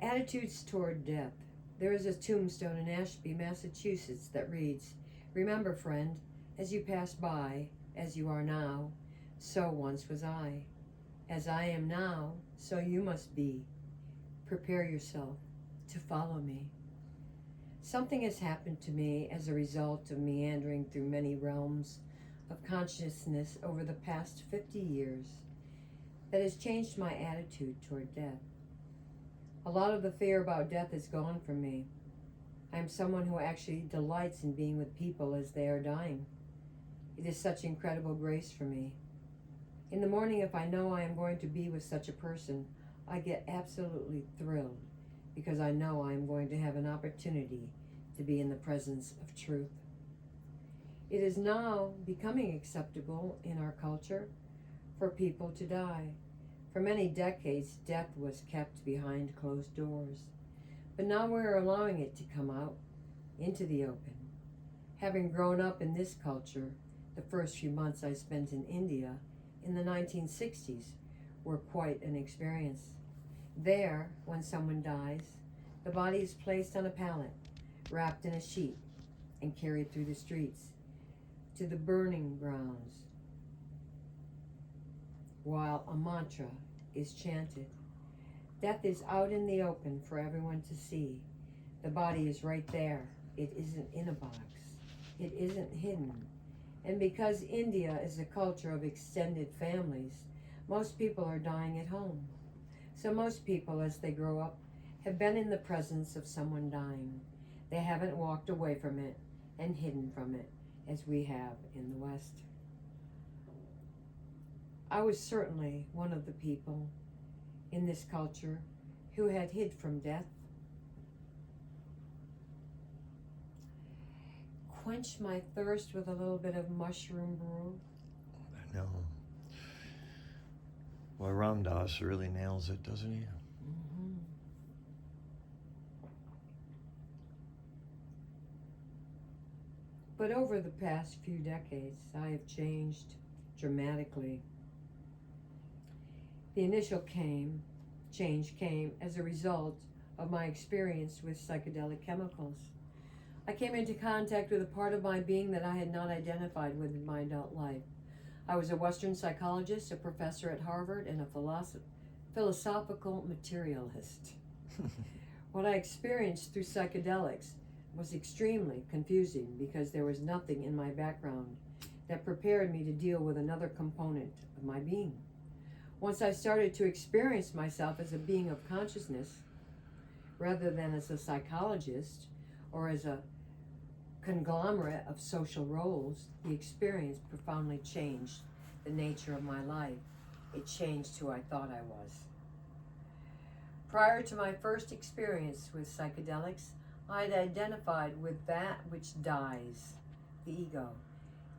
Attitudes toward death. There is a tombstone in Ashby, Massachusetts that reads, "Remember, friend, as you pass by, as you are now, so once was I. As I am now, so you must be. Prepare yourself to follow me." Something has happened to me as a result of meandering through many realms of consciousness over the past 50 years that has changed my attitude toward death. A lot of the fear about death is gone from me. I am someone who actually delights in being with people as they are dying. It is such incredible grace for me. In the morning, if I know I am going to be with such a person, I get absolutely thrilled because I know I am going to have an opportunity to be in the presence of truth. It is now becoming acceptable in our culture for people to die. For many decades, death was kept behind closed doors. But now we're allowing it to come out into the open. Having grown up in this culture, the first few months I spent in India in the 1960s were quite an experience. There, when someone dies, the body is placed on a pallet, wrapped in a sheet, and carried through the streets to the burning grounds, while a mantra is chanted. Death is out in the open for everyone to see. The body is right there. It isn't in a box. It isn't hidden. And because India is a culture of extended families, most people are dying at home. So most people, as they grow up, have been in the presence of someone dying. They haven't walked away from it and hidden from it, as we have in the West. I was certainly one of the people in this culture who had hid from death. Quench my thirst with a little bit of mushroom brew. I know. Well, Ram Dass really nails it, doesn't he? Mm-hmm. But over the past few decades, I have changed dramatically. The initial change came as a result of my experience with psychedelic chemicals. I came into contact with a part of my being that I had not identified with in my adult life. I was a Western psychologist, a professor at Harvard, and a philosophical materialist. What I experienced through psychedelics was extremely confusing because there was nothing in my background that prepared me to deal with another component of my being. Once I started to experience myself as a being of consciousness, rather than as a psychologist or as a conglomerate of social roles, the experience profoundly changed the nature of my life. It changed who I thought I was. Prior to my first experience with psychedelics, I had identified with that which dies, the ego.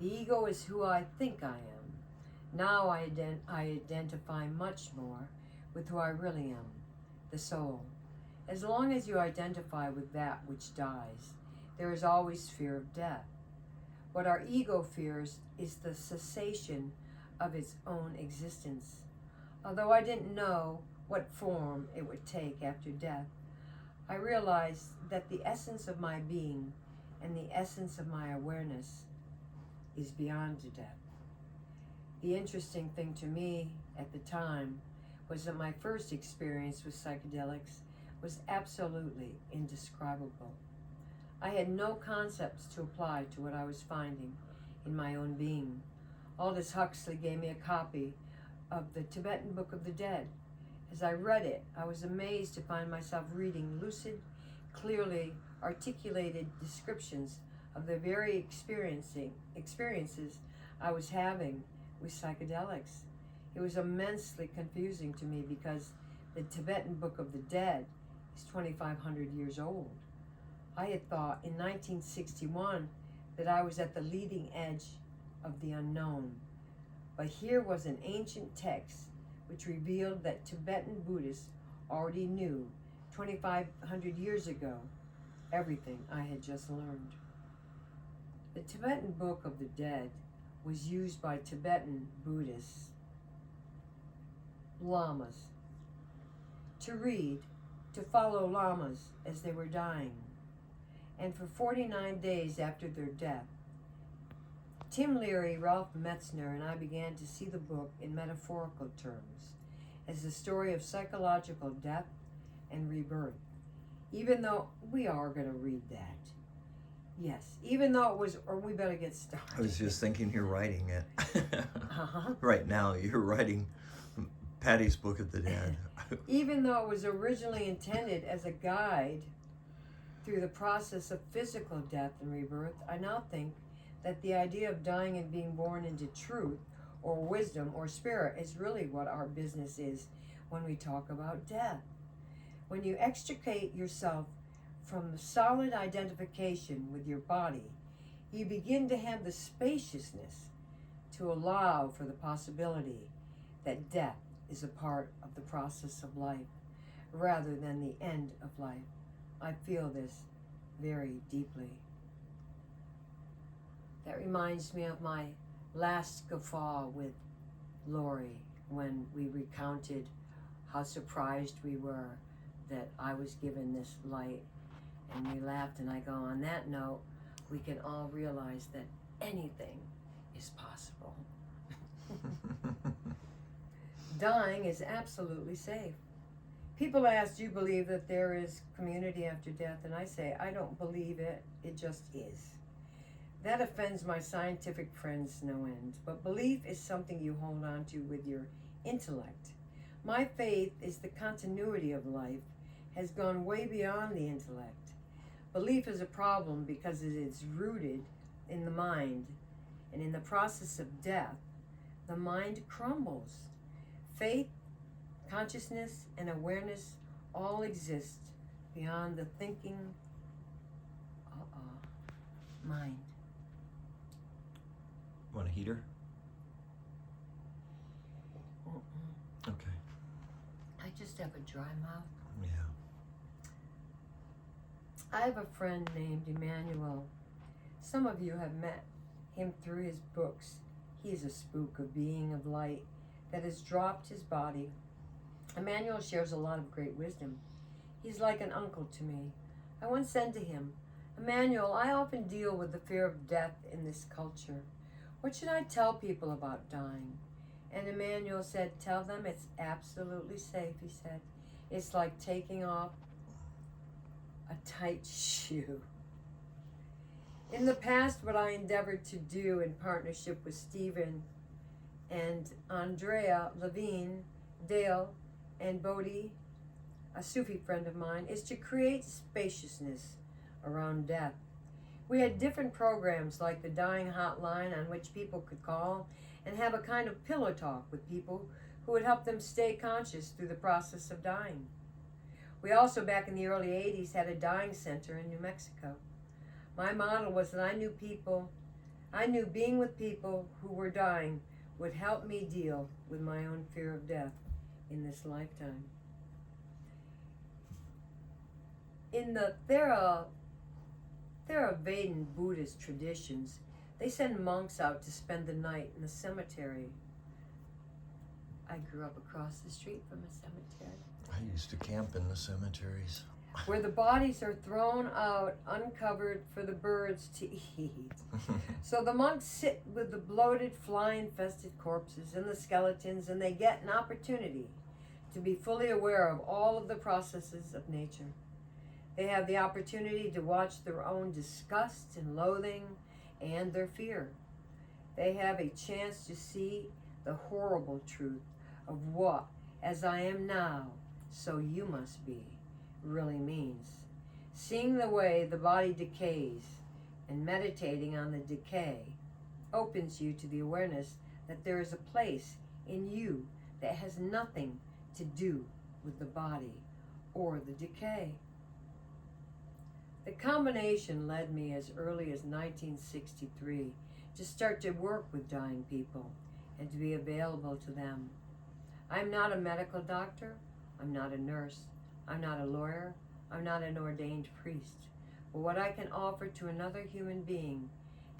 The ego is who I think I am. Now I identify much more with who I really am, the soul. As long as you identify with that which dies, there is always fear of death. What our ego fears is the cessation of its own existence. Although I didn't know what form it would take after death, I realized that the essence of my being and the essence of my awareness is beyond death. The interesting thing to me at the time was that my first experience with psychedelics was absolutely indescribable. I had no concepts to apply to what I was finding in my own being. Aldous Huxley gave me a copy of the Tibetan Book of the Dead. As I read it, I was amazed to find myself reading lucid, clearly articulated descriptions of the very experiences I was having with psychedelics. It was immensely confusing to me because the Tibetan Book of the Dead is 2,500 years old. I had thought in 1961 that I was at the leading edge of the unknown. But here was an ancient text which revealed that Tibetan Buddhists already knew 2,500 years ago everything I had just learned. The Tibetan Book of the Dead was used by Tibetan Buddhists, lamas, to read to follow llamas as they were dying. And for 49 days after their death, Tim Leary, Ralph Metzner, and I began to see the book in metaphorical terms as the story of psychological death and rebirth. Even though we are going to read that. Yes, even though it was, or we better get started. I was just thinking you're writing it. Uh-huh. Right now, you're writing Patty's Book of the Dead. Even though it was originally intended as a guide through the process of physical death and rebirth, I now think that the idea of dying and being born into truth or wisdom or spirit is really what our business is when we talk about death. When you extricate yourself from the solid identification with your body, you begin to have the spaciousness to allow for the possibility that death is a part of the process of life rather than the end of life. I feel this very deeply. That reminds me of my last guffaw with Lori when we recounted how surprised we were that I was given this light. And we laughed, and I go, on that note, we can all realize that anything is possible. Dying is absolutely safe. People ask, do you believe that there is community after death? And I say, I don't believe it, it just is. That offends my scientific friends no end, but belief is something you hold on to with your intellect. My faith is the continuity of life has gone way beyond the intellect. Belief is a problem because it is rooted in the mind, and in the process of death, the mind crumbles. Faith, consciousness, and awareness all exist beyond the thinking mind. Want a heater? Mm-mm. Okay. I just have a dry mouth. Yeah. I have a friend named Emmanuel. Some of you have met him through his books. He is a spook, a being of light that has dropped his body. Emmanuel shares a lot of great wisdom. He's like an uncle to me. I once said to him, Emmanuel, I often deal with the fear of death in this culture. What should I tell people about dying? And Emmanuel said, tell them it's absolutely safe, he said. It's like taking off a tight shoe. In the past, what I endeavored to do in partnership with Stephen and Andrea, Levine, Dale, and Bodhi, a Sufi friend of mine, is to create spaciousness around death. We had different programs like the Dying Hotline on which people could call and have a kind of pillow talk with people who would help them stay conscious through the process of dying. We also, back in the early 80s, had a dying center in New Mexico. My model was that I knew being with people who were dying would help me deal with my own fear of death in this lifetime. In the Theravada Buddhist traditions, they send monks out to spend the night in the cemetery. I grew up across the street from a cemetery. I used to camp in the cemeteries. Where the bodies are thrown out uncovered for the birds to eat. So the monks sit with the bloated, fly-infested corpses and the skeletons, and they get an opportunity to be fully aware of all of the processes of nature. They have the opportunity to watch their own disgust and loathing and their fear. They have a chance to see the horrible truth of what, as I am now, so you must be, really means. Seeing the way the body decays and meditating on the decay opens you to the awareness that there is a place in you that has nothing to do with the body or the decay. The combination led me as early as 1963 to start to work with dying people and to be available to them. I'm not a medical doctor, I'm not a nurse, I'm not a lawyer, I'm not an ordained priest. But what I can offer to another human being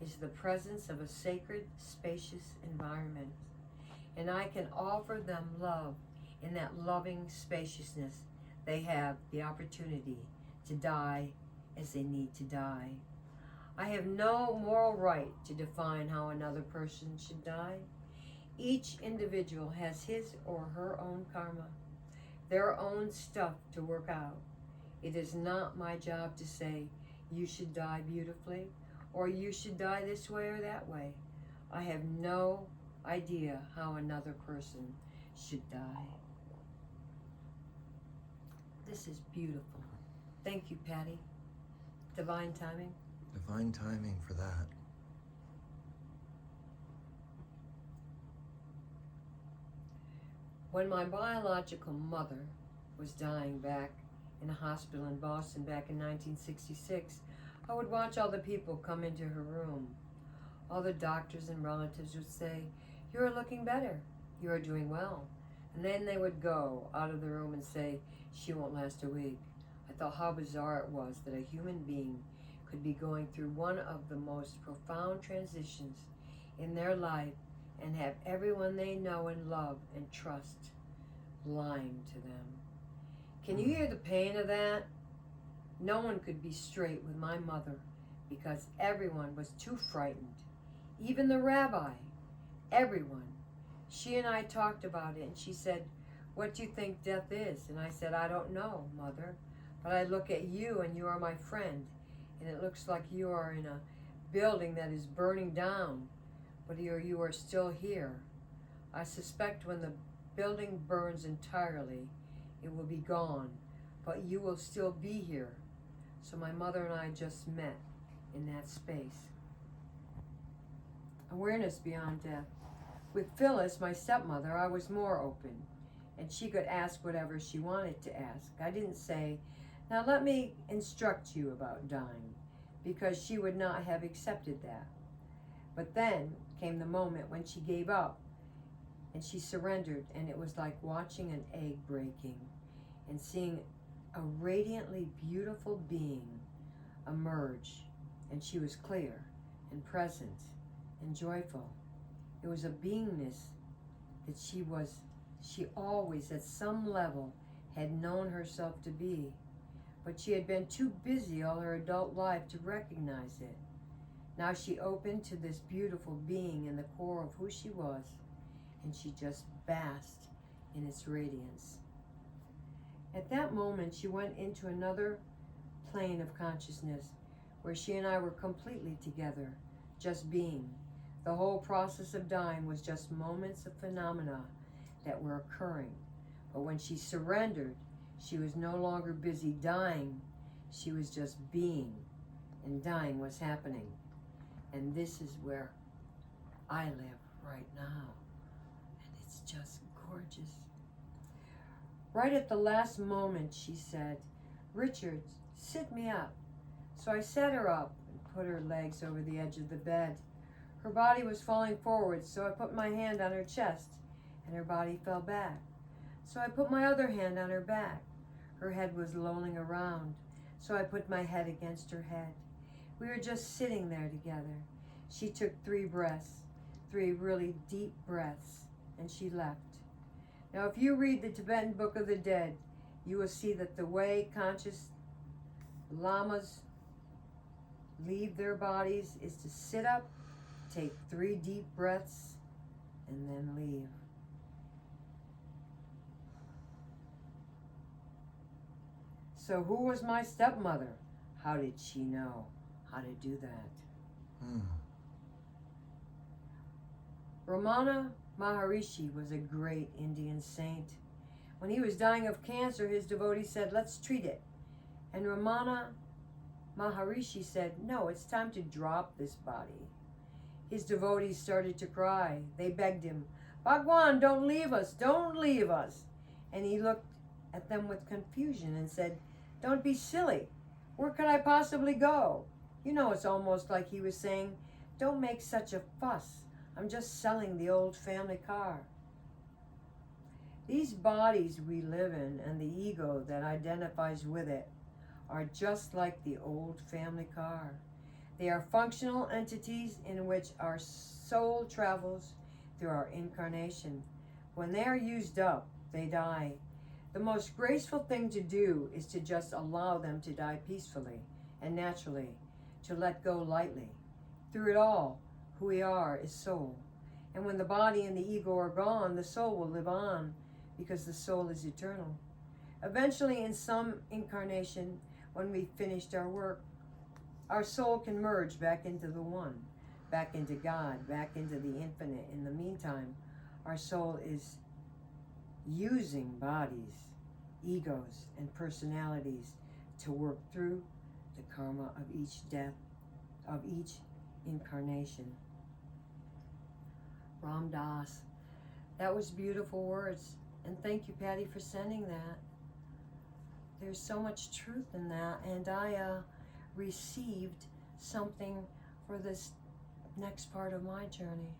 is the presence of a sacred, spacious environment. And I can offer them love in that loving spaciousness they have the opportunity to die as they need to die. I have no moral right to define how another person should die. Each individual has his or her own karma, their own stuff to work out. It is not my job to say, you should die beautifully, or you should die this way or that way. I have no idea how another person should die. This is beautiful. Thank you, Patty. Divine timing. Divine timing for that. When my biological mother was dying back in a hospital in Boston back in 1966, I would watch all the people come into her room. All the doctors and relatives would say, "You are looking better. You are doing well." And then they would go out of the room and say, "She won't last a week." I thought how bizarre it was that a human being could be going through one of the most profound transitions in their life and have everyone they know and love and trust lying to them. Can you hear the pain of that? No one could be straight with my mother because everyone was too frightened. Even the rabbi, everyone. She and I talked about it, and she said, "What do you think death is?" And I said, "I don't know, Mother, but I look at you and you are my friend, and it looks like you are in a building that is burning down, but you are still here. I suspect when the building burns entirely, it will be gone, but you will still be here." So my mother and I just met in that space. Awareness beyond death. With Phyllis, my stepmother, I was more open, and she could ask whatever she wanted to ask. I didn't say, "Now let me instruct you about dying," because she would not have accepted that. But then came the moment when she gave up, and she surrendered, and it was like watching an egg breaking and seeing a radiantly beautiful being emerge, and she was clear and present and joyful. It was a beingness that she always at some level had known herself to be, but she had been too busy all her adult life to recognize it. Now she opened to this beautiful being in the core of who she was, and she just basked in its radiance. At that moment, she went into another plane of consciousness where she and I were completely together, just being. The whole process of dying was just moments of phenomena that were occurring. But when she surrendered, she was no longer busy dying. She was just being, and dying was happening. And this is where I live right now. And it's just gorgeous. Right at the last moment, she said, "Richard, sit me up." So I sat her up and put her legs over the edge of the bed. Her body was falling forward, so I put my hand on her chest, and her body fell back. So I put my other hand on her back. Her head was lolling around, so I put my head against her head. We were just sitting there together. She took 3 breaths, 3 really deep breaths, and she left. Now, if you read the Tibetan Book of the Dead, you will see that the way conscious lamas leave their bodies is to sit up, take 3 deep breaths, and then leave. So who was my stepmother? How did she know how to do that? Ramana Maharishi was a great Indian saint. When he was dying of cancer, his devotees said, "Let's treat it." And Ramana Maharishi said, "No, it's time to drop this body." His devotees started to cry. They begged him, "Bhagwan, don't leave us, don't leave us." And he looked at them with confusion and said, "Don't be silly. Where could I possibly go?" You know, it's almost like he was saying, "Don't make such a fuss. I'm just selling the old family car." These bodies we live in and the ego that identifies with it are just like the old family car. They are functional entities in which our soul travels through our incarnation. When they are used up, they die. The most graceful thing to do is to just allow them to die peacefully and naturally, to let go lightly. Through it all, who we are is soul. And when the body and the ego are gone, the soul will live on, because the soul is eternal. Eventually, in some incarnation, when we've finished our work, our soul can merge back into the one, back into God, back into the infinite. In the meantime, our soul is using bodies, egos, and personalities to work through the karma of each death, of each incarnation. Ram Dass. That was beautiful words. And thank you, Patty, for sending that. There's so much truth in that. And I received something for this next part of my journey.